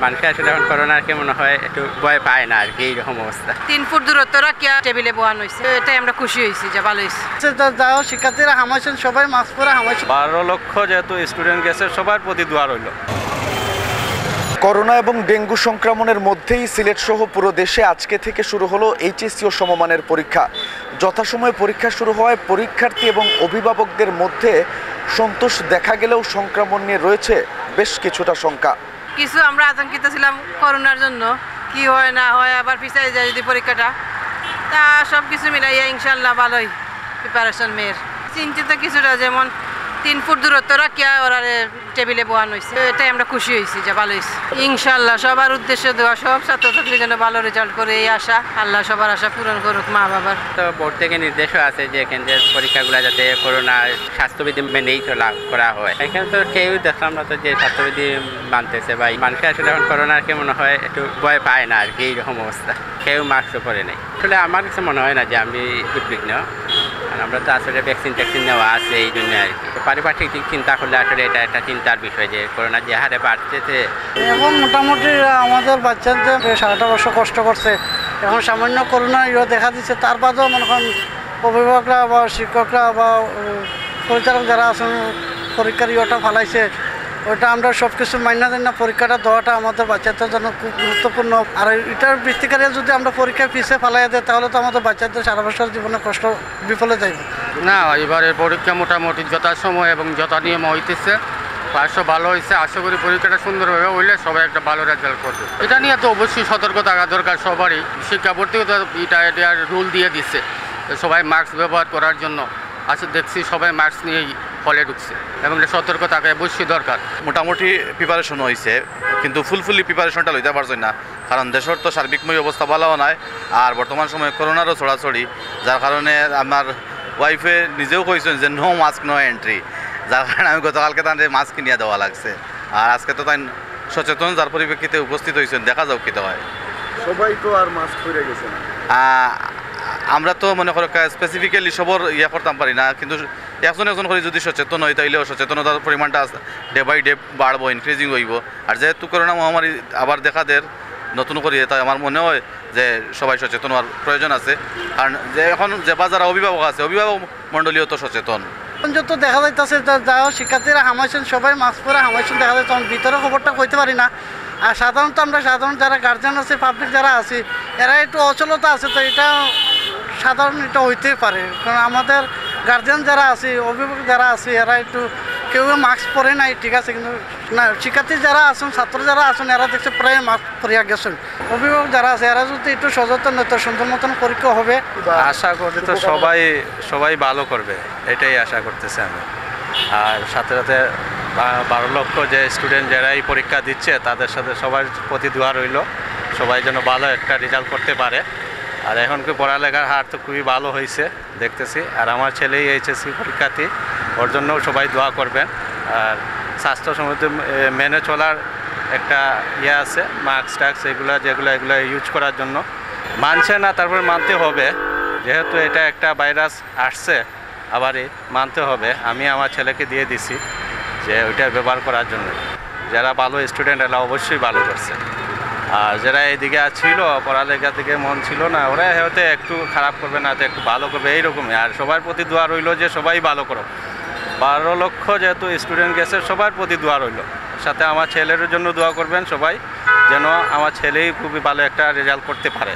মানুষ আসলে এখন করোনার কি মনে হয় একটু ভয় পায় না আর কি, এইরকম অবস্থা। 3 ফুট দূরত্ব রাখিয়া টেবিলে বহান হয়েছে, এটাই আমরা খুশি হয়েছি যে ভালো হয়েছে। যাও শিক্ষার্থীরা হামাইছেন, সবাই মাস্ক পরে হামাইছেন। 12 লক্ষ যেহেতু স্টুডেন্ট গেছে, সবার প্রতি দোয়া রইল। করোনা এবং ডেঙ্গু সংক্রমণের মধ্যেই সিলেট সহ পুরো দেশে আজকে থেকে শুরু হলো এইচএসসি ও সমমানের পরীক্ষা। যথাসময়ে পরীক্ষা শুরু হওয়ায় পরীক্ষার্থী এবং অভিভাবকদের মধ্যে সন্তোষ দেখা গেলেও সংক্রমণ নিয়ে রয়েছে বেশ কিছুটা শঙ্কা। কিছু আমরা আতঙ্কিত ছিলাম করোনার জন্য, কি হয় না হয়, আবার পিছিয়ে যায় যদি পরীক্ষাটা। তা সব কিছু মিলাইয়া ইনশাল্লাহ ভালোই প্রিপারেশন মেয়ের। চিন্তিত কিছুটা, যেমন 3 ফুট দূরত্ব রাখিয়া ওরা টেবিলে বহান হয়েছে, এটাই আমরা খুশি হয়েছি যে ভালো হয়েছে। ইনশাল্লাহ সবার উদ্দেশ্যে দেওয়া, সব ছাত্রছাত্রী যেন ভালো রেজাল্ট করে, এই আশা। আল্লাহ সবার আশা পূরণ করুক, মা বাবার। তো বোর্ড থেকে নির্দেশও আছে যে কেন্দ্রের পরীক্ষাগুলো যাতে করোনা স্বাস্থ্যবিধি মেনেই করা হয়। এখানে তো কেউ দেখলাম না তো যে স্বাস্থ্যবিধি মানতেছে, বা মানুষ আসলে এখন করোনার কি মনে হয় একটু ভয় পায় না আর কি, এইরকম অবস্থা। কেউ মাস্কও পরে নেই। আসলে আমার কাছে মনে হয় না যে আমি উদ্বিগ্ন, আর আমরা তো আসলে ভ্যাকসিন ট্যাকসিন নেওয়া আছে, এই জন্য আর কি। তো পারিপার্শ্বিক দিক চিন্তা করলে আসলে এটা একটা চিন্তার বিষয় যে করোনা যে হারে বাড়তেছে। এবং মোটামুটি আমাদের বাচ্চাদের 7টা বছর কষ্ট করছে, এখন সামান্য করোনা দেখা দিচ্ছে, তার বাদেও মনে করেন অভিভাবকরা বা শিক্ষকরা বা পরিচালক যারা আছেন পরীক্ষার ফালাইছে, ওইটা আমরা সব কিছু মাইনা দেন না। পরীক্ষাটা দেওয়াটা আমাদের বাচ্চাদের জন্য খুব গুরুত্বপূর্ণ। আর এটার ভিত্তিকারে যদি আমরা পরীক্ষায় পিছিয়ে ফেলাই দেয়, তাহলে তো আমাদের বাচ্চাদের সারা বছর জীবনে কষ্ট বিফলে যাইবে না। এবারে পরীক্ষা মোটামুটি যথাসময় এবং যথানিয়ম হইতেছে, পাশও ভালো হয়েছে। আশা করি পরীক্ষাটা সুন্দরভাবে হইলে সবাই একটা ভালো রেজাল্ট করবে। এটা নিয়ে তো অবশ্যই সতর্ক থাকা দরকার সবারই। শিক্ষা বোর্ডেও তো এটা রুল দিয়ে দিচ্ছে সবাই মাস্ক ব্যবহার করার জন্য। দেখছি সবাই মাস্ক নিয়েই হলে ঢুকছে, এবং এটা সতর্ক থাকা অবশ্যই দরকার। মোটামুটি প্রিপারেশন হয়েছে, কিন্তু ফুলফুলি প্রিপারেশনটা লইতে পারছি না, কারণ দেশের তো সার্বিকময় অবস্থা ভালো নয়। আর বর্তমান সময়ে করোনারও ছড়াছড়ি, যার কারণে আমার ওয়াইফে নিজেও কইছেন যে নো মাস্ক নো এন্ট্রি, যার কারণে আমি গতকালকে তাদের মাস্ক কিনিয়ে দেওয়া লাগছে। আর আজকে তো তাই সচেতন, যার পরিপ্রেক্ষিতে উপস্থিত হয়েছেন, দেখা যাও কী হয়। সবাই তো আর মাস্ক পরে গেছে না। আমরা তো মনে করো স্পেসিফিক্যালি সবর করতাম পারি না, কিন্তু একজন একজন করে যদি সচেতন হয়, তাইলেও সচেতনতার পরিমাণটা ডে বাই ডে বাড়বো, ইনক্রিজিং হইব। আর যেহেতু করোনা মহামারী আবার দেখা দেয় নতুন করে, তাই আমার মনে হয় যে সবাই সচেতন হওয়ার প্রয়োজন আছে। কারণ যে এখন যে যারা অভিভাবক আছে, অভিভাবক মণ্ডলীও তো সচেতন। যত দেখা যাইতেছে, যাও শিক্ষার্থীরা হামাইছেন, সবাই মাস্ক পরে হামাইছেন দেখা যাচ্ছে। ভিতরে খবরটা কইতে পারি না। আর সাধারণত আমরা যারা গার্জিয়ান আছে, পাবলিক যারা আছি, এরা একটু অচলতা আছে, তো এটা সাধারণ এটা হইতেই পারে। কারণ আমাদের গার্জিয়ান যারা আছে, অভিভাবক যারা আছে, এরা একটু কেউ মাস্ক পরে নাই, ঠিক আছে, কিন্তু না শিক্ষার্থী যারা আছেন, ছাত্র যারা আছেন, এরা দেখছে প্রায় মাস্ক পরিয়া গেছেন। অভিভাবক যারা আছে, এরা যদি একটু সচেতন হতো, সুন্দর মতন পরীক্ষা হবে। আশা করি তো সবাই ভালো করবে, এটাই আশা করতেছে আমি। আর সাথে সাথে 12 লক্ষ যে স্টুডেন্ট যারা এই পরীক্ষা দিচ্ছে, তাদের সাথে সবার প্রতি দোয়া রইল, সবাই যেন ভালো একটা রেজাল্ট করতে পারে। আর এখন কি পড়ালেখার হার তো খুবই ভালো হয়েছে দেখতেছি। আর আমার ছেলেই এইচএসসি পরীক্ষার্থী, ওর জন্যও সবাই দোয়া করবেন। আর স্বাস্থ্যসম্মত মেনে চলার একটা আছে, মাস্ক টাস্ক যেগুলো ইউজ করার জন্য মানছে না, তারপরে মানতে হবে, যেহেতু এটা একটা ভাইরাস আসছে, আবারই মানতে হবে। আমি আমার ছেলেকে দিয়ে দিছি যে ওইটা ব্যবহার করার জন্য। যারা ভালো স্টুডেন্ট, এরা অবশ্যই ভালো করছে। আর যারা এইদিকে ছিল, পড়ালেখার দিকে মন ছিল না, ওরা হয়তো একটু খারাপ করবে না, তো একটু ভালো করবে, এইরকমই। আর সবার প্রতি দোয়া রইল যে সবাই ভালো করো। 12 লক্ষ যেহেতু স্টুডেন্ট গেছে, সবার প্রতি দোয়া রইল। সাথে আমার ছেলের জন্য দোয়া করবেন সবাই, যেন আমার ছেলেই খুবই ভালো একটা রেজাল্ট করতে পারে।